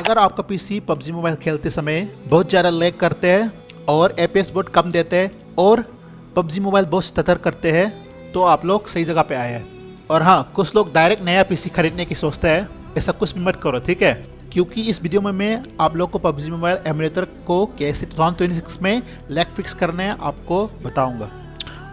अगर आपका PC PUBG mobile खेलते समय बहुत ज़्यादा लैग करते हैं और एपीएस बहुत कम देते हैं और पबजी मोबाइल बहुत स्टटर करते हैं तो आप लोग सही जगह पे आए हैं। और हाँ, कुछ लोग डायरेक्ट नया पीसी खरीदने की सोचते हैं, ऐसा कुछ भी मत करो, ठीक है? क्योंकि इस वीडियो में मैं आप लोग को पबजी मोबाइल एमुलेटर को कैसे 2026 में लैग फिक्स करना है आपको बताऊंगा।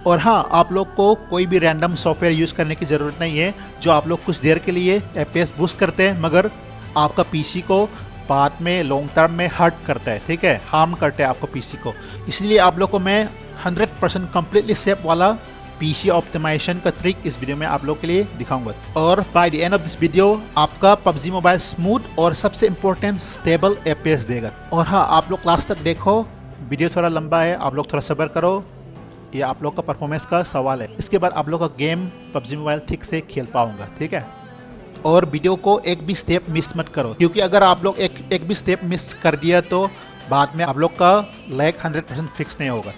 और हाँ, आप लोग को कोई भी रैंडम सॉफ्टवेयर यूज़ करने की ज़रूरत नहीं है जो आप लोग कुछ देर के लिए एपीएस बूस्ट करते हैं मगर आपका पीसी को बाद में लॉन्ग टर्म में हर्ट करता है, ठीक है? हार्म करता है आपको पीसी को। इसलिए आप लोग को मैं 100% कम्प्लीटली सेफ वाला पीसी ऑप्टिमाइजेशन का ट्रिक इस वीडियो में आप लोग के लिए दिखाऊंगा। और by the end of this video आपका पबजी मोबाइल स्मूथ और सबसे इम्पोर्टेंट स्टेबल एपीएस देगा। और हाँ, आप लोग लास्ट तक देखो, वीडियो थोड़ा लंबा है, आप लोग थोड़ा सब्र करो, ये आप लोग का परफॉर्मेंस का सवाल है। इसके बाद आप लोग का गेम पबजी मोबाइल ठीक से खेल पाऊंगा, ठीक है? और वीडियो को एक भी स्टेप मिस मत करो, क्योंकि अगर आप लोग एक भी स्टेप मिस कर दिया तो बाद में आप लोग का लैग 100% फिक्स नहीं होगा।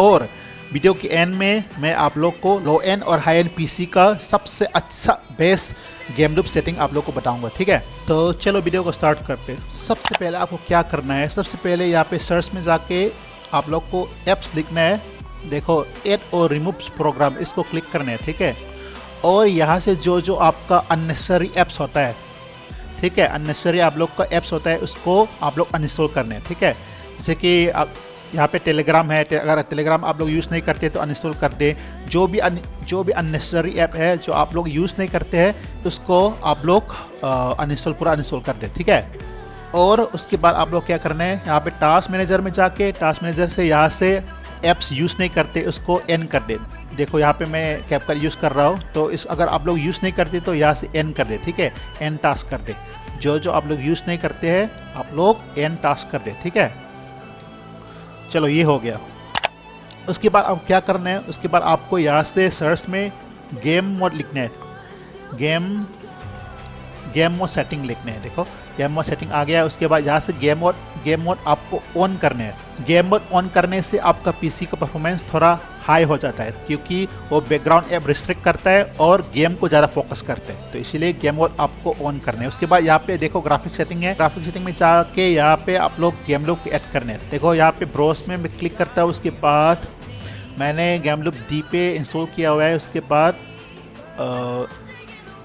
और वीडियो के एंड में मैं आप लोग को लो एंड और हाई एंड पीसी का सबसे अच्छा बेस्ट गेम लूप सेटिंग आप लोग को बताऊंगा, ठीक है? तो चलो वीडियो को स्टार्ट करते हैं। सबसे पहले आपको क्या करना है, सबसे पहले यहाँ पे सर्च में जाके आप लोग को एप्स लिखना है। देखो, ऐड और रिमूव प्रोग्राम, इसको क्लिक करना है, ठीक है? और यहाँ से जो आपका अननेसेसरी एप्स होता है, ठीक है, अननेसेसरी आप लोग का एप्स होता है, उसको आप लोग अनइंस्टॉल करने हैं, ठीक है? जैसे कि यहाँ पे टेलीग्राम है, अगर टेलीग्राम आप लोग यूज़ नहीं करते तो अनइंस्टॉल कर दे। जो भी अननेसेसरी ऐप है जो आप लोग यूज़ नहीं करते हैं उसको आप लोग पूरा अनइंस्टॉल कर दे, ठीक है? और उसके बाद आप लोग क्या करना है, यहाँ पे टास्क मैनेजर में जाके टास्क मैनेजर से यहाँ से एप्स यूज़ नहीं करते उसको एंड कर दे। देखो यहाँ पे मैं कैपकट यूज़ कर रहा हूँ, तो इस अगर आप लोग यूज़ नहीं करते तो यहाँ से एंड कर दे, ठीक है? एंड टास्क कर दे। जो आप लोग यूज़ नहीं करते हैं आप लोग एंड टास्क कर दे, ठीक है? चलो, ये हो गया। उसके बाद अब क्या करना है, उसके बाद आपको यहाँ से सर्च में गेम मोड लिखना है, गेम मोड सेटिंग लिखना है। देखो, गेम मोड सेटिंग आ गया है। उसके बाद यहाँ से गेम मोड आपको ऑन करना है। गेम मोड ऑन करने से आपका पीसी का परफॉर्मेंस थोड़ा हाई हो जाता है, क्योंकि वो बैकग्राउंड ऐप रिस्ट्रिक्ट करता है और गेम को ज़्यादा फोकस करते हैं, तो इसीलिए गेम मोड आपको ऑन करना है। उसके बाद यहाँ पे देखो ग्राफिक सेटिंग है, ग्राफिक सेटिंग में जाके यहाँ पे आप लोग गेम लूप ऐड करने हैं। देखो यहाँ पे ब्राउज़ में मैं क्लिक करता हूँ, उसके बाद मैंने गेम लूप डी पे इंस्टॉल किया हुआ है। उसके बाद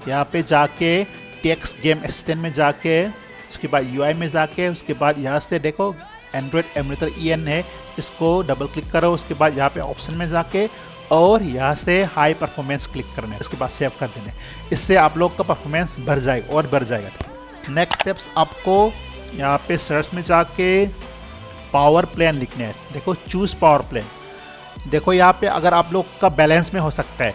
यहाँ पे जाके टेक्स्ट गेम असिस्टेंट में जाके उसके बाद यूआई में जाके उसके बाद यहाँ से देखो एंड्रॉयड एमुलेटर EN है, इसको डबल क्लिक करो। उसके बाद यहाँ पे ऑप्शन में जाके और यहाँ से हाई परफॉर्मेंस क्लिक करना है। उसके बाद सेव कर देना है। इससे आप लोग का परफॉर्मेंस बढ़ जाएगा और बढ़ जाएगा। नेक्स्ट स्टेप्स आपको यहाँ पे सर्च में जाके पावर प्लान लिखना है। देखो, चूज पावर प्लान। देखो यहाँ पे अगर आप लोग का बैलेंस में हो सकता है,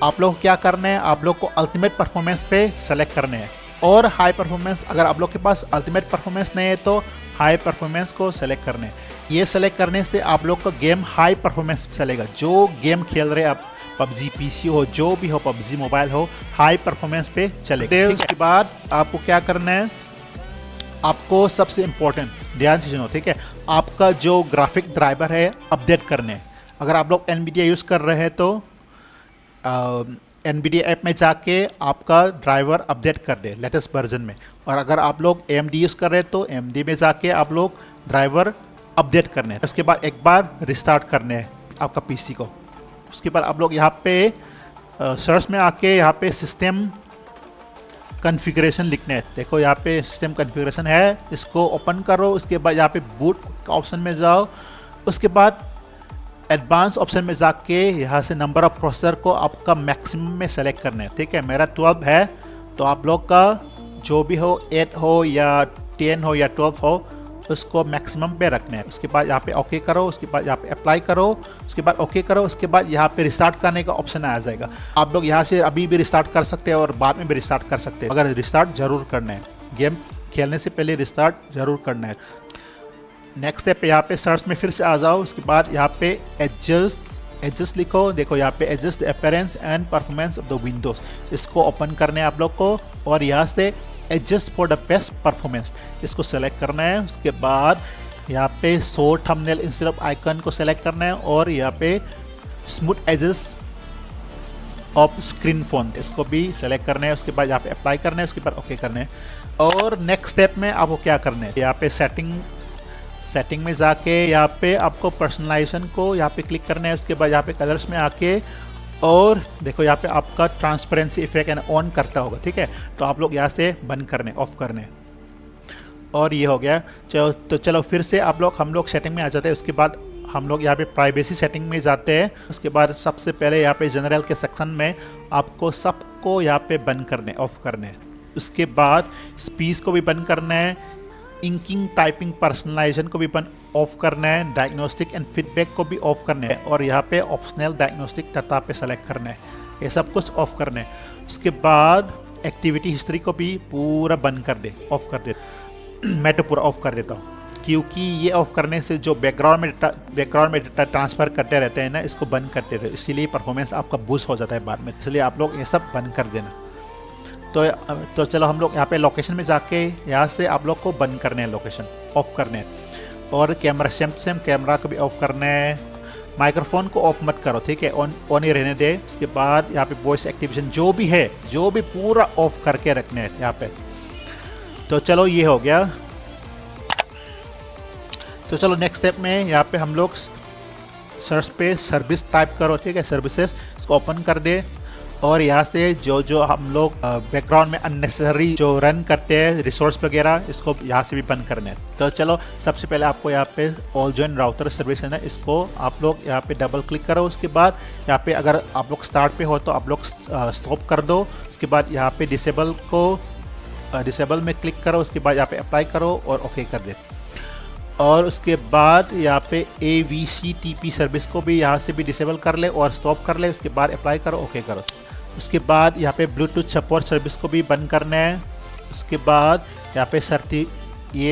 आप लोग क्या करना है, आप लोग को अल्टीमेट परफॉर्मेंस पे सेलेक्ट करने हैं। और हाई परफॉर्मेंस, अगर आप लोग के पास अल्टीमेट परफॉर्मेंस नहीं है तो हाई परफॉर्मेंस को सेलेक्ट करने हैं। ये सेलेक्ट करने से आप लोग का गेम हाई परफॉर्मेंस चलेगा। जो गेम खेल रहे आप, पबजी पीसी हो, जो भी हो, पबजी मोबाइल हो, हाई परफॉर्मेंस पे चलेगा। उसके बाद आपको क्या करना है, आपको सबसे इम्पोर्टेंट ध्यान से सुनो, ठीक है? आपका जो ग्राफिक ड्राइवर है अपडेट करने हैं। अगर आप लोग NVIDIA यूज़ कर रहे हैं तो NVIDIA ऐप में जाके आपका ड्राइवर अपडेट कर दे लेटेस्ट वर्जन में। और अगर आप लोग AMD यूज़ कर रहे हैं तो AMD में जाके आप लोग ड्राइवर अपडेट करने हैं। उसके बाद एक बार रिस्टार्ट करने हैं आपका पीसी को। उसके बाद आप लोग यहाँ पे सर्च में आके यहाँ पे सिस्टम कॉन्फ़िगरेशन लिखना है। देखो यहाँ पे सिस्टम कॉन्फ़िगरेशन है, इसको ओपन करो। उसके बाद यहाँ पे बूट का ऑप्शन में जाओ। उसके बाद एडवांस ऑप्शन में जाके यहाँ से नंबर ऑफ प्रोसेसर को आपका मैक्सिमम में सेलेक्ट करना है, ठीक है? मेरा 12 है, तो आप लोग का जो भी हो, 8 हो या 10 हो या 12 हो, उसको मैक्सिमम पे रखना है। उसके बाद यहाँ पे ओके करो। उसके बाद यहाँ पे अप्लाई करो। उसके बाद ओके करो। उसके बाद यहाँ पे रिस्टार्ट करने का ऑप्शन आ जाएगा। आप लोग यहाँ से अभी भी रिस्टार्ट कर सकते हैं और बाद में भी रिस्टार्ट कर सकते हैं, अगर रिस्टार्ट जरूर करना है। गेम खेलने से पहले रिस्टार्ट जरूर करना है। नेक्स्ट स्टेप यहाँ पे सर्च में फिर से आ जाओ। उसके बाद यहाँ पे एडजस्ट लिखो। देखो यहाँ पे adjust the appearance and performance of the Windows, इसको ओपन करने हैं आप लोग को। और यहाँ से adjust for the best performance, इसको सेलेक्ट करना है। उसके बाद यहाँ पे show thumbnail instead of icon को सेलेक्ट करना है और यहाँ पे smooth edges of screen fonts, इसको भी सेलेक्ट करना है। उसके बाद यहाँ पे अप्लाई करना है, उसके बाद ओके करना है। और नेक्स्ट स्टेप में आपको क्या करना है, यहाँ पे सेटिंग में जाके यहाँ पे आपको पर्सनलाइजेशन को यहाँ पे क्लिक करना है। उसके बाद यहाँ पे कलर्स में आके और देखो यहाँ पे आपका ट्रांसपेरेंसी इफेक्ट ऑन करता होगा, ठीक है। तो आप लोग यहाँ से बंद करने, ऑफ करने, और ये हो गया। चलो फिर से हम लोग सेटिंग में आ जाते हैं। उसके बाद हम लोग यहाँ पे प्राइवेसी सेटिंग में जाते हैं। उसके बाद सबसे पहले यहाँ पे जनरल के सेक्शन में आपको सबको यहाँ पे बंद करने, ऑफ करने। उसके बाद स्पीच को भी बंद करना है, इंकिंग टाइपिंग पर्सनलाइजेशन को भी बंद ऑफ करना है, डायग्नोस्टिक एंड फीडबैक को भी ऑफ करना है, और यहाँ पे ऑप्शनल डायग्नोस्टिक डाटा पे सेलेक्ट करना है। ये सब कुछ ऑफ करना है। उसके बाद एक्टिविटी हिस्ट्री को भी पूरा बंद कर दे, ऑफ कर दे। मैं तो पूरा ऑफ कर देता हूँ, क्योंकि ये ऑफ करने से जो बैकग्राउंड में डेटा ट्रांसफ़र करते रहते हैं ना, इसको बंद करते थे, इसीलिए परफॉर्मेंस आपका बूस्ट हो जाता है बाद में। इसलिए आप लोग ये सब बंद कर देना। तो चलो हम लोग यहाँ पे लोकेशन में जाके यहाँ से आप लोग को बंद करने हैं, लोकेशन ऑफ करने हैं। और camera same to same camera को भी ऑफ करना है। माइक्रोफोन को ऑफ मत करो, ठीक है, ऑन ही रहने दे। उसके बाद यहाँ पे वॉइस एक्टिवेशन जो भी है, जो भी पूरा ऑफ करके रखने हैं यहाँ पे। तो चलो ये हो गया। तो चलो नेक्स्ट स्टेप में यहाँ पे हम लोग सर्च पे सर्विस टाइप करो, ठीक है, सर्विसेज, इसको ओपन कर दे। और यहाँ से जो हम लोग बैकग्राउंड में अननेसेसरी जो रन करते हैं रिसोर्स वगैरह, इसको यहाँ से भी बंद करना है। तो चलो सबसे पहले आपको यहाँ पे ऑल जॉइन राउटर सर्विस है ना, इसको आप लोग यहाँ पे डबल क्लिक करो। उसके बाद यहाँ पे अगर आप लोग स्टार्ट पे हो तो आप लोग स्टॉप कर दो। उसके बाद यहाँ पे डिसेबल में क्लिक करो। उसके बाद यहाँ पे अप्लाई करो और ओके कर दे। और उसके बाद यहाँ पे AVCTP सर्विस को भी यहाँ से भी डिसेबल कर ले और स्टॉप कर ले। उसके बाद अप्लाई करो, ओके करो। उसके बाद यहाँ पे ब्लूटूथ सपोर्ट सर्विस को भी बंद करना है। उसके बाद यहाँ पे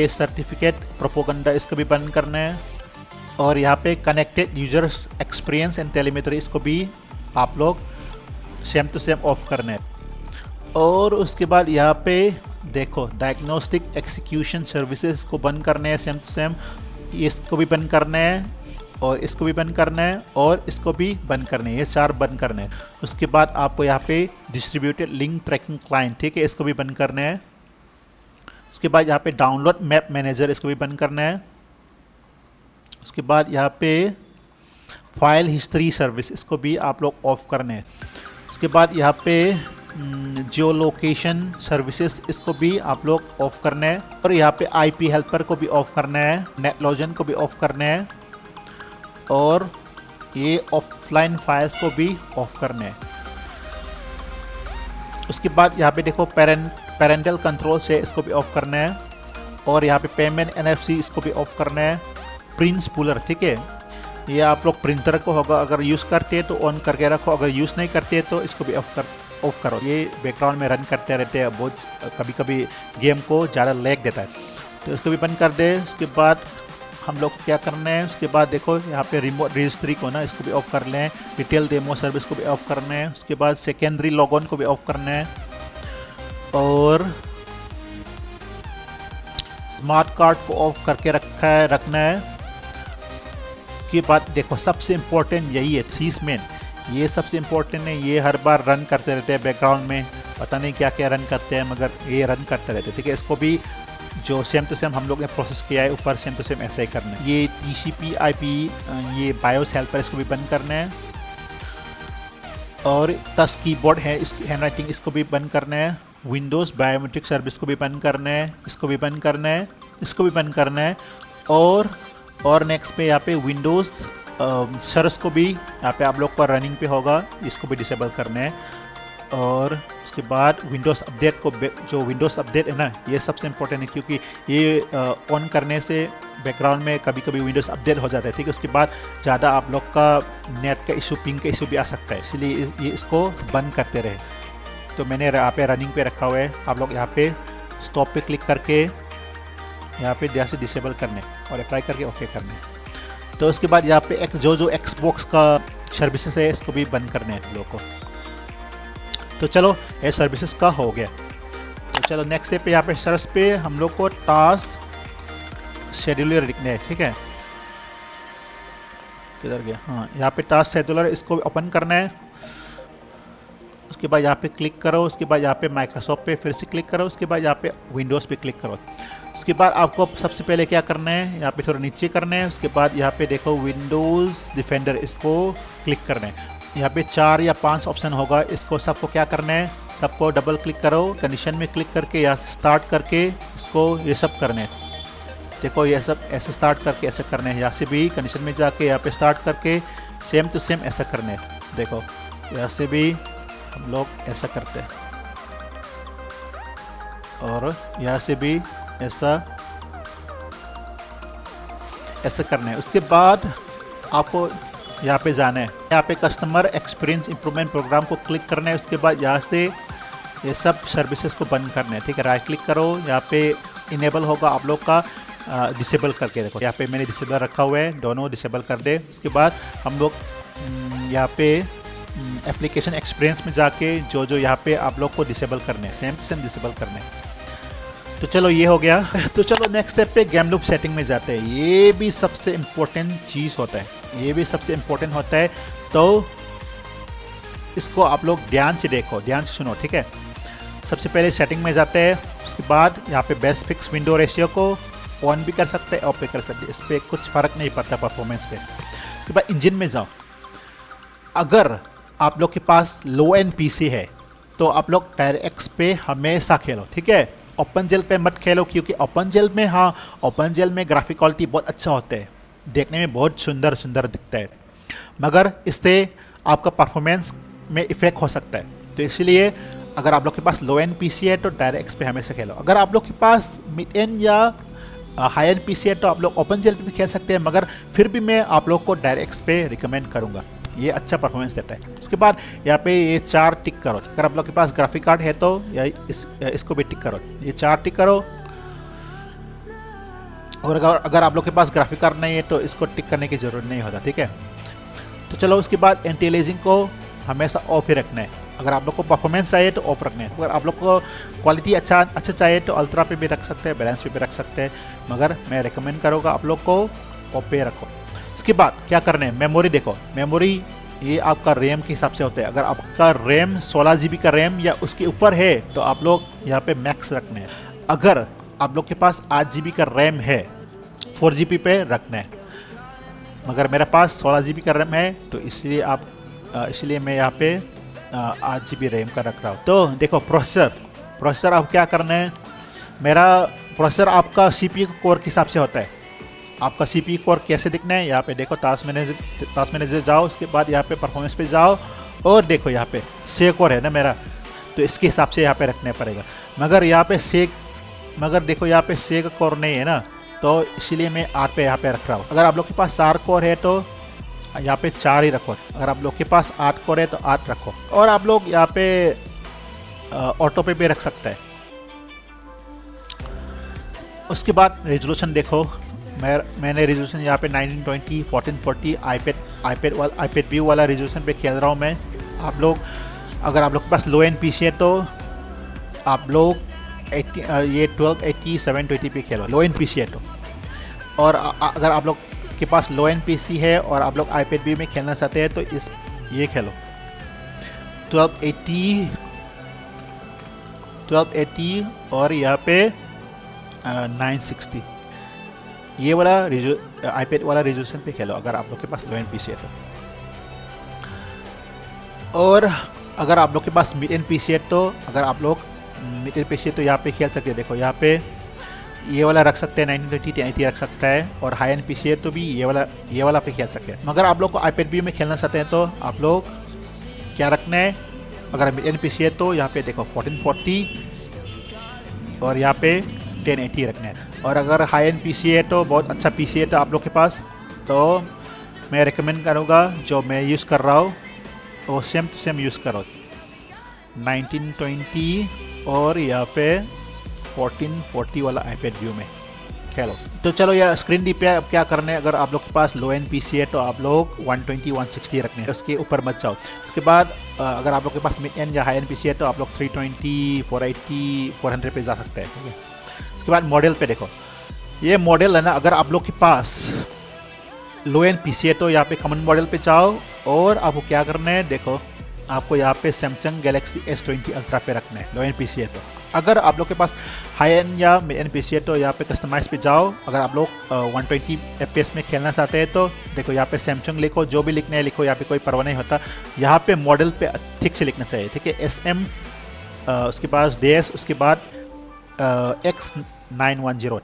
सर्टिफिकेट प्रोपोगंडा, इसको भी बंद करना है। और यहाँ पे connected users experience and telemetry, इसको भी आप लोग सेम टू सेम ऑफ करना है। और उसके बाद यहाँ पे देखो डायग्नोस्टिक एक्सिक्यूशन सर्विसेज को बंद करने हैं, सेम टू सेम, इसको भी बंद करना है, और इसको भी बंद करना है, और इसको भी बंद करना है। ये 4 बंद करना है। उसके बाद आपको यहाँ पे डिस्ट्रीब्यूटेड लिंक ट्रैकिंग क्लाइंट, ठीक है, इसको भी बंद करना है। उसके बाद यहाँ पे डाउनलोड मैप मैनेजर, इसको भी बंद करना है। उसके बाद यहाँ पे फाइल हिस्ट्री सर्विस, इसको भी आप लोग ऑफ करने हैं। उसके बाद यहाँ पे जियो लोकेशन सर्विसेज, इसको भी आप लोग ऑफ करना है। और यहाँ पे IP हेल्पर को भी ऑफ करना है, नेटलॉजन को भी ऑफ करना है, और ये ऑफलाइन फाइल्स को भी ऑफ करना है। उसके बाद यहाँ पे देखो पेरेंटल कंट्रोल से, इसको भी ऑफ करना है। और यहाँ पे पेमेंट NFC, इसको भी ऑफ करना है। प्रिंट स्पूलर, ठीक है, ये आप लोग प्रिंटर को होगा अगर यूज़ करते हैं तो ऑन करके रखो, अगर यूज़ नहीं करते तो इसको भी ऑफ करो। ये बैकग्राउंड में रन करते रहते हैं, बहुत कभी कभी गेम को ज़्यादा लैग देता है, तो इसको भी बंद कर दे। उसके बाद हम लोग क्या करना है, उसके बाद देखो यहाँ पे रिमोट रजिस्ट्री को ना, इसको भी ऑफ कर लें। डिटेल डेमो सर्विस को भी ऑफ करना है। उसके बाद सेकेंडरी लॉगऑन को भी ऑफ करना है। और स्मार्ट कार्ड को ऑफ करके रखना है। उसके बाद देखो सबसे इम्पोर्टेंट यही है, सीसमैन, ये सबसे इम्पोर्टेंट है। ये हर बार रन करते रहते हैं बैकग्राउंड में, पता नहीं क्या क्या रन करते हैं, मगर ये रन करते रहते हैं, ठीक है। इसको भी जो सेम टू सेम हम लोग ने प्रोसेस किया है ऊपर, सेम टू सेम ऐसा ही करना है। ये TCP/IP, ये बायोस हेल्पर, इसको भी बंद करना है। और टच कीबोर्ड है, इसकी हैंडराइटिंग, इसको भी बंद करना है। विंडोज़ बायोमेट्रिक सर्विस को भी बंद करना है, इसको भी बंद करना है, इसको भी बंद करना है। और नेक्स्ट पे यहाँ पे विंडोज़ सर्च को भी यहाँ पे आप लोग का रनिंग पे होगा, इसको भी डिसेबल करना है। और उसके बाद विंडोज़ अपडेट को, जो विंडोज़ अपडेट है ना, ये सबसे इम्पोर्टेंट है, क्योंकि ये ऑन करने से बैकग्राउंड में कभी कभी विंडोज़ अपडेट हो जाता है, ठीक है। उसके बाद ज़्यादा आप लोग का नेट का इशू, पिंग का इशू भी आ सकता है, इसलिए ये इसको बंद करते रहे। तो मैंने यहाँ पे रनिंग पे रखा हुआ है। आप लोग यहाँ पे स्टॉप पे क्लिक करके यहाँ पे जैसे डिसेबल करने और अप्लाई करके ओके करने। तो उसके बाद यहाँ पे जो एक्सबॉक्स का सर्विसेज है, इसको भी बंद करने हैं लोगों को। तो चलो ये सर्विसेज का हो गया। तो चलो नेक्स्ट स्टेप पे यहाँ पे सर्च पे हम लोग को टास्क शेड्यूलर लिखना है, ठीक है। किधर गया, हाँ, यहाँ पे टास्क शेड्यूलर, इसको ओपन करना है। उसके बाद यहाँ पे क्लिक करो, उसके बाद यहाँ पे माइक्रोसॉफ्ट पे फिर से क्लिक करो, उसके बाद यहाँ पे विंडोज़ पे क्लिक करो। उसके बाद आपको सबसे पहले क्या करना है, यहाँ पे थोड़ा नीचे करना है, उसके बाद यहाँ पे देखो विंडोज़ डिफेंडर, इसको क्लिक करना है। यहाँ पे 4 या 5 ऑप्शन होगा, इसको सबको क्या करना है, सबको डबल क्लिक करो, कंडीशन में क्लिक करके यहाँ से स्टार्ट करके इसको ये सब करना है। देखो ये सब ऐसे स्टार्ट करके ऐसे करने हैं, यहाँ से भी कंडीशन में जाके यहाँ पे स्टार्ट करके सेम टू सेम ऐसा करने हैं। देखो यहाँ से भी हम लोग ऐसा करते हैं और यहाँ से भी ऐसा करना है। उसके बाद आपको यहाँ पे जाना है, यहाँ पे कस्टमर एक्सपीरियंस इंप्रूवमेंट प्रोग्राम को क्लिक करना है। उसके बाद यहाँ से ये सब सर्विसेज को बंद करना है, ठीक है। राइट क्लिक करो, यहाँ पे इनेबल होगा आप लोग का डिसेबल करके, देखो यहाँ पे मैंने डिसेबल रखा हुआ है, दोनों डिसेबल कर दे। उसके बाद हम लोग यहाँ पे एप्लीकेशन एक्सपीरियंस में जाके जो यहाँ पे आप लोग को डिसेबल करने हैं, सेम टू सेम डिसेबल करने हैं। तो चलो ये हो गया। तो चलो नेक्स्ट स्टेप पे गेम लूप सेटिंग में जाते हैं। ये भी सबसे इम्पोर्टेंट चीज़ होता है, ये भी सबसे इम्पोर्टेंट होता है। तो इसको आप लोग ध्यान से देखो, ध्यान से सुनो, ठीक है। सबसे पहले सेटिंग में जाते हैं, उसके बाद यहाँ पे बेस्ट फिक्स विंडो रेशियो को ऑन भी कर सकते हैं, ऑफ भी कर सकते हैं, इस पर कुछ फ़र्क नहीं पड़ता परफॉर्मेंस पे। उसके बाद इंजन में जाओ। अगर आप लोग के पास लो एंड पीसी है तो आप लोग डायरेक्ट पे हमेशा खेलो, ठीक है। ओपन जेल पे मत खेलो, क्योंकि ओपन जेल में, हाँ ओपन जेल में ग्राफिक क्वालिटी बहुत अच्छा होता है, देखने में बहुत सुंदर सुंदर दिखता है, मगर इससे आपका परफॉर्मेंस में इफेक्ट हो सकता है। तो इसलिए अगर आप लोग के पास लो एंड पीसी है तो डायरेक्ट पे हमेशा खेलो। अगर आप लोग के पास मिड एंड या हाई एंड पीसी है तो आप लोग ओपन जेल पे भी खेल सकते हैं, मगर फिर भी मैं आप लोग को डायरेक्ट पे रिकमेंड करूँगा, ये अच्छा परफॉर्मेंस देता है। उसके बाद यहाँ पे ये 4 टिक करो। अगर आप लोग के पास ग्राफिक कार्ड है तो या इसको भी टिक करो, ये 4 टिक करो। और अगर आप लोग के पास ग्राफिक कार्ड नहीं है तो इसको टिक करने की ज़रूरत नहीं होता, ठीक है। तो चलो उसके बाद एंटी अलियासिंग को हमेशा ऑफ ही रखना है। अगर आप लोग को परफॉर्मेंस चाहिए तो ऑफ रखना है, अगर आप लोग को क्वालिटी अच्छा चाहिए तो अल्ट्रा पे भी रख सकते हैं, बैलेंस पे भी रख सकते हैं, मगर मैं रिकमेंड करूँगा आप लोग को ऑफ पे रखो। उसके बाद क्या करना है, मेमोरी देखो। मेमोरी ये आपका रैम के हिसाब से होता है। अगर आपका रैम 16 GB का रैम या उसके ऊपर है तो आप लोग यहाँ पे मैक्स रखना है। अगर आप लोग के पास 8 GB का रैम है 4 GB पे रखना है, मगर मेरे पास 16 GB का रैम है तो इसलिए मैं यहाँ पे 8 GB रैम का रख रहा हूँ। तो देखो प्रोसेसर आप क्या करना है, मेरा प्रोसेसर आपका CPU कोर के हिसाब से होता है। आपका CPU कोर कैसे दिखना है, यहाँ पे देखो टास्क मैनेजर जाओ, उसके बाद यहाँ पे परफॉर्मेंस पे जाओ और देखो यहाँ पे से कोर है ना मेरा, तो इसके हिसाब से यहाँ पे रखना पड़ेगा। मगर देखो यहाँ पे से कोर नहीं है ना, तो इसीलिए मैं 8 पे यहाँ पे रख रहा हूँ। अगर आप लोग के पास 4 कोर है तो यहाँ पे 4 ही रखो। अगर आप लोग के पास 8 कोर है तो 8 रखो, और आप लोग यहाँ पे ऑटो पे भी रख सकते हैं। उसके बाद रेजोल्यूशन देखो, मैंने रेजोल्यूशन यहाँ पे 1920 1440 iPad व्यू वाला रेजोल्यूशन पे खेल रहा हूँ मैं। अगर आप लोग के पास लो एंड पीसी है तो आप लोग ये 1280 720 पे खेलो, लो एंड पीसी है तो। और अगर आप लोग के पास लो एंड पीसी है और आप लोग iPad व्यू में खेलना चाहते हैं तो ये खेलो 1280 और यहाँ पे 960, ये वाला iPad वाला रेजोल्यूशन पे खेलो अगर आप लोग के पास लो एंड पीसी है तो। और अगर आप लोग के पास मिड एंड पीसी है तो यहाँ पे खेल सकते हैं। देखो यहाँ पे ये वाला रख सकते हैं, 1920 1080 रख सकता है, और हाई एंड पीसी है तो भी ये वाला पे खेल सकते हैं। मगर आप लोग को iPad व्यू में खेलना चाहते हैं तो आप लोग क्या रखना है, अगर मिड एंड पीसी है तो यहाँ पे देखो 1440 और यहाँ पे 1080 रखना है। और अगर हाई एंड पीसी है तो बहुत अच्छा पीसी है तो आप लोग के पास, तो मैं रिकमेंड करूँगा जो मैं यूज़ कर रहा हूँ वो सेम टू सेम यूज़ करो, 1920 और यहाँ पे 1440 वाला iPad व्यू में खेलो। तो चलो यार स्क्रीन डी पे अब क्या करना है, अगर आप लोग के पास लो एंड पीसी है तो आप लोग 120 160 रखने हैं, उसके ऊपर मत जाओ। उसके बाद अगर आप लोग के पास मिड एंड या हाई एंड पीसी है तो आप लोग 320 480 400 पे जा सकते हैं, ठीक है। उसके बाद मॉडल पे देखो, ये मॉडल है ना, अगर आप लोग के पास लो एंड पीसी है तो यहाँ पे कॉमन मॉडल पे जाओ और आपको क्या करना है, देखो आपको यहाँ पे सैमसंग गैलेक्सी S20 अल्ट्रा पे रखना है, लो एंड पीसी है तो। अगर आप लोग के पास हाई एंड या मिड एंड पीसी है तो यहाँ पे कस्टमाइज पे जाओ। अगर आप लोग 120 FPS में खेलना चाहते हैं तो देखो यहाँ पे सैमसंग लिखो, जो भी लिखना है लिखो, यहाँ पे कोई परवाह नहीं होता। यहाँ पे मॉडल पे ठीक से लिखना चाहिए, ठीक है। SM उसके बाद DS, उसके बाद X910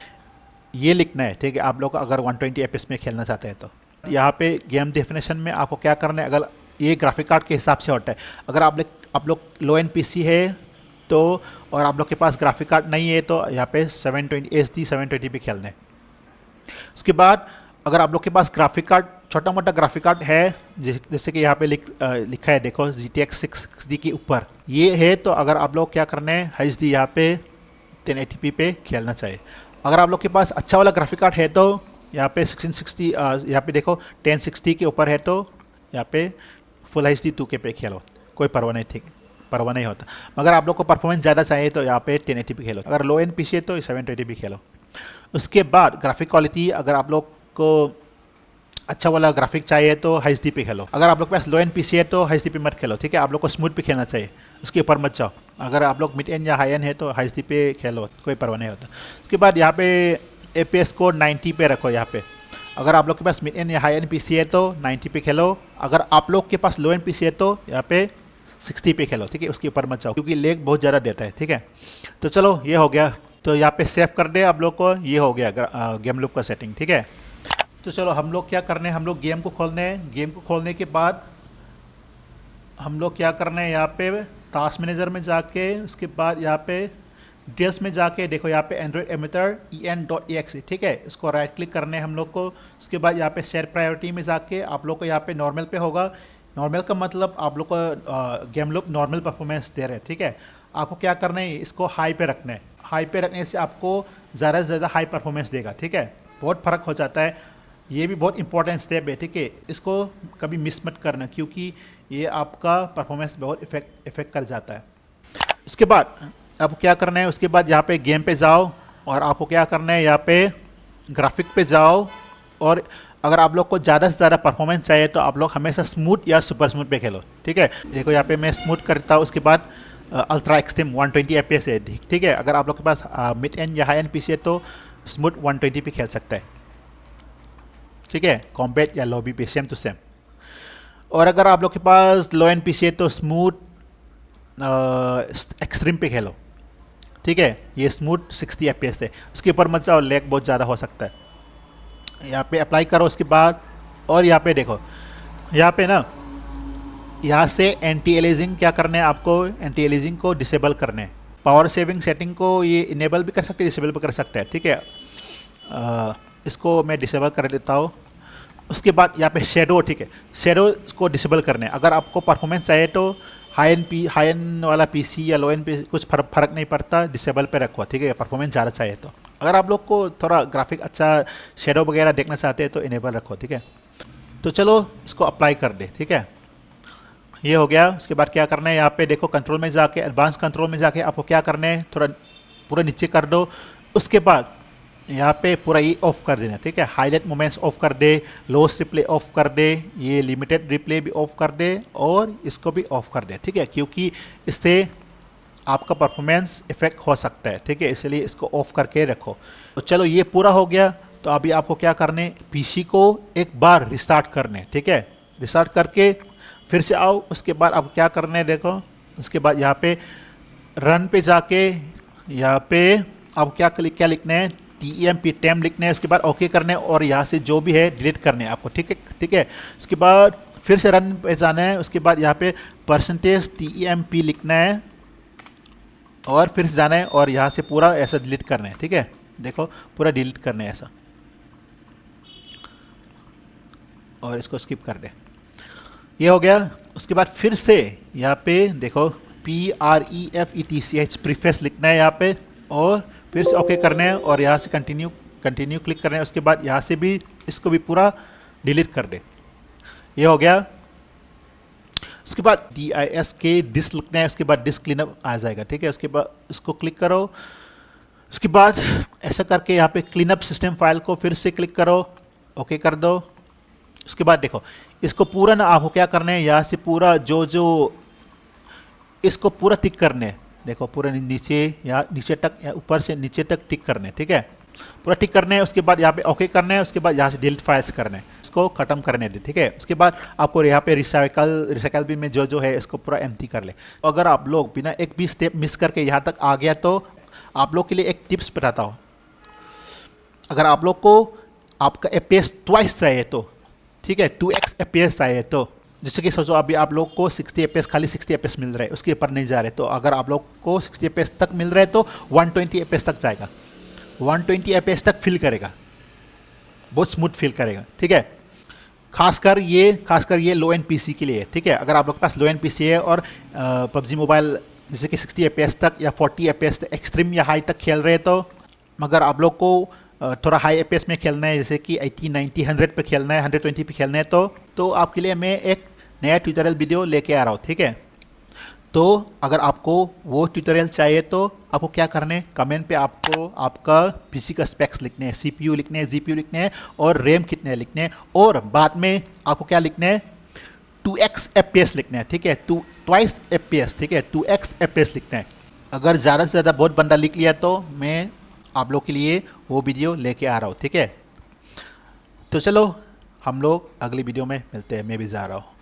ये लिखना है, ठीक है। आप लोग अगर 120 FPS में खेलना चाहते हैं तो यहाँ पे गेम डेफिनेशन में आपको क्या करना है, अगर ये ग्राफिक कार्ड के हिसाब से होता है। अगर आप लोग लो एंड पीसी है तो और आप लोग के पास ग्राफिक कार्ड नहीं है तो यहाँ पे 720 HD 720 पे खेलना है। उसके बाद अगर आप लोग के पास ग्राफिक कार्ड, छोटा मोटा ग्राफिक कार्ड है, जैसे कि यहाँ पे लिखा है देखो GTX 660 के ऊपर ये है, तो अगर आप लोग क्या करना है HD यहाँ पे 1080p पे खेलना चाहिए। अगर आप लोग के पास अच्छा वाला ग्राफिक कार्ड है तो यहाँ पे 1660 यहाँ पे देखो 1060 के ऊपर है तो यहाँ पे फुल HD 2K पे खेलो, कोई परवाह नहीं, ठीक है, परवाह नहीं होता। मगर आप लोग को परफॉर्मेंस ज़्यादा चाहिए तो यहाँ पे 1080p खेलो। अगर लो एंड पीसी है तो 720p खेलो। उसके बाद ग्राफिक क्वालिटी, अगर आप लोग को अच्छा वाला ग्राफिक चाहिए तो HD पे खेलो। अगर आप लोग के पास लो एंड पीसी है तो HD पे मत खेलो, ठीक है। आप लोग को स्मूथ पे खेलना चाहिए, उसके ऊपर मत जाओ। अगर आप लोग मिड एंड या हाई एंड है तो HD पे खेलो, कोई परवाह नहीं होता। उसके बाद यहाँ पे FPS को 90 पे रखो यहाँ पे। अगर आप लोग के पास मिड एंड या हाई एंड पीसी है तो 90 पे खेलो। अगर आप लोग के पास लो एंड पीसी है तो यहाँ पे 60 पे खेलो, ठीक है, उसके ऊपर मत जाओ क्योंकि लेग बहुत ज़्यादा देता है, ठीक है। तो चलो ये हो गया, तो यहाँ पे सेव कर दे आप लोग को, ये हो गया गेम लूप का सेटिंग, ठीक है। तो चलो हम लोग क्या करने हैं, हम लोग गेम को खोलने हैं। गेम को खोलने के बाद हम लोग क्या करना है, यहाँ पे टास्क मैनेजर में जाके उसके बाद यहाँ पे डिटेल्स में जाके देखो यहाँ पे एंड्रॉइड एमिटर en.exe, ठीक है, इसको राइट क्लिक करने हैं हम लोग को। उसके बाद यहाँ पे शेयर प्रायोरिटी में जाके आप लोग को यहाँ पे नॉर्मल पे होगा। नॉर्मल का मतलब आप लोग को गेम लूप नॉर्मल परफॉर्मेंस दे रहे हैं, ठीक है। आपको क्या करना है, इसको हाई पे रखना है। हाई पे रखने से आपको ज़्यादा से ज़्यादा हाई परफॉर्मेंस देगा, ठीक है। बहुत फ़र्क हो जाता है, ये भी बहुत इंपॉर्टेंट स्टेप है, ठीक है। इसको कभी मिस मत करना क्योंकि ये आपका परफॉर्मेंस बहुत इफेक्ट कर जाता है। उसके बाद आपको क्या करना है, उसके बाद यहाँ पे गेम पे जाओ और आपको क्या करना है, यहाँ पे ग्राफिक पे जाओ। और अगर आप लोग को ज़्यादा से ज़्यादा परफॉर्मेंस चाहिए तो आप लोग हमेशा स्मूथ या सुपर स्मूथ पे खेलो, ठीक है। देखो यहाँ पे मैं स्मूथ करता हूँ, उसके बाद अल्ट्रा एक्सट्रीम 120 FPS है, ठीक है। अगर आप लोग के पास मिड एंड या हाई एंड पीसी है तो स्मूथ 120 पे खेल सकता है, ठीक है। कॉम्बैट या लॉबी पे सेम टू सेम। और अगर आप लोग के पास लो एंड पीसी है तो स्मूथ एक्सट्रीम पे खेलो, ठीक है। ये स्मूथ 60 FPS है, उसके ऊपर मत जाओ, लैग बहुत ज़्यादा हो सकता है। यहाँ पे अप्लाई करो उसके बाद, और यहाँ पे देखो यहाँ पे ना, यहाँ से एंटी एलिजिंग क्या करना है आपको, एंटी एलिजिंग को डिसेबल करना है। पावर सेविंग सेटिंग को ये इनेबल भी कर सकते हैं, डिसेबल भी कर सकते हैं, ठीक है। इसको मैं डिसेबल कर देता हूँ। उसके बाद यहाँ पे शेडो, ठीक है, शेडो को डिसेबल करना है। अगर आपको परफॉर्मेंस चाहिए तो हाई एंड वाला पीसी या लो एंड पीसी कुछ फर्क नहीं पड़ता, डिसेबल पे रखो, ठीक है। परफॉर्मेंस ज़्यादा चाहिए तो। अगर आप लोग को थोड़ा ग्राफिक अच्छा शेडो वगैरह देखना चाहते हैं तो इनेबल रखो, ठीक है। तो चलो इसको अप्लाई कर दे, ठीक है, ये हो गया। उसके बाद क्या करना है, यहाँ पे देखो कंट्रोल में जाके, एडवांस कंट्रोल में जाके आपको क्या करना है, थोड़ा पूरा नीचे कर दो। उसके बाद यहाँ पे पूरा ये ऑफ कर देना, ठीक है। हाईलाइट मोमेंट्स ऑफ कर दे, लोस्ट रिप्ले ऑफ कर दे, ये लिमिटेड रिप्ले भी ऑफ कर दे और इसको भी ऑफ कर दे, ठीक है, क्योंकि इससे आपका परफॉर्मेंस इफेक्ट हो सकता है, ठीक है, इसलिए इसको ऑफ करके रखो। तो चलो ये पूरा हो गया। तो अभी आपको क्या करने, पीसी को एक बार रिस्टार्ट करने, ठीक है। रिस्टार्ट करके फिर से आओ। उसके बाद आपको क्या करने, देखो उसके बाद यहाँ पे रन पे जाके यहाँ पे आपको क्या लिखना है, TEMP लिखना है। उसके बाद ओके करना है और यहाँ से जो भी है डिलीट करने हैं आपको, ठीक है, ठीक है। उसके बाद फिर से रन पे जाना है। उसके बाद यहाँ पे %TEMP लिखना है और फिर से जाना है और यहाँ से पूरा ऐसा डिलीट करना है, ठीक है। देखो पूरा डिलीट करना है ऐसा, और इसको स्किप कर दे, ये हो गया। उसके बाद फिर से यहाँ पे देखो PREFETCH प्रीफेस लिखना है यहाँ पे और फिर से ओके करना है और यहाँ से कंटिन्यू क्लिक करना है। उसके बाद यहाँ से भी इसको भी पूरा डिलीट कर दे, ये हो गया। उसके बाद DISK डिस्क लिखना है, उसके बाद डिस्क क्लीनअप आ जाएगा, ठीक है। उसके बाद इसको क्लिक करो। उसके बाद ऐसा करके यहाँ पे क्लीनअप सिस्टम फाइल को फिर से क्लिक करो, ओके कर दो। उसके बाद देखो इसको पूरा ना आपको क्या करना है, यहाँ से पूरा जो इसको पूरा टिक करने हैं। देखो पूरा नीचे या नीचे तक या ऊपर से नीचे तक टिक करने हैं, ठीक है। पूरा टिक करने हैं, उसके बाद यहाँ पे ओके करना है, उसके बाद यहाँ से डिलीट फाइल्स करने हैं, इसको खत्म करने दे, ठीक है। उसके बाद आपको यहाँ पे रिसाइकल भी में जो है इसको पूरा एम्प्टी कर ले। अगर आप लोग बिना एक भी स्टेप मिस करके यहाँ तक आ गया तो आप लोग के लिए एक टिप्स बताता हूँ। अगर आप लोग को आपका एपीएस ट्वाइस चाहिए तो, ठीक है, 2x एपीएस चाहिए तो, जैसे कि सोचो अभी आप लोग को 60 एपीएस, खाली 60 एपीएस मिल रहा है, उसके ऊपर नहीं जा रहे, तो अगर आप लोग को 60 एपीएस तक मिल रहा है तो 120 एपीएस तक जाएगा, 120 एपीएस तक फील करेगा, बहुत स्मूथ फील करेगा, ठीक है। खासकर ये लो एंड पीसी के लिए है, ठीक है। अगर आप लोग के पास लो एंड पीसी है और पबजी मोबाइल जैसे कि 60 एपीएस तक या 40 एपीएस तक एक्सट्रीम या हाई तक खेल रहे हैं तो, मगर आप लोग को थोड़ा हाई एपीएस में खेलना है, जैसे कि 80, 90, 100 पे खेलना है, 120 पे खेलना है तो आपके लिए मैं एक नया ट्यूटोरियल वीडियो लेके आ रहा हूँ, ठीक है। तो अगर आपको वो ट्यूटोरियल चाहिए तो आपको क्या करना है, कमेंट पे आपको आपका पीसी का स्पेक्स लिखने हैं, सीपीयू लिखने हैं, जीपीयू लिखने हैं और रैम कितने लिखने हैं, और बाद में आपको क्या लिखना है, 2x एपीएस लिखना है, ठीक है, ट्वाइस एपीएस, ठीक है, 2x एपीएस लिखना है। अगर ज़्यादा से ज़्यादा बहुत बंदा लिख लिया तो मैं आप लोग के लिए वो वीडियो लेके आ रहा हूँ, ठीक है। तो चलो हम लोग अगली वीडियो में मिलते हैं, मैं भी जा रहा हूँ।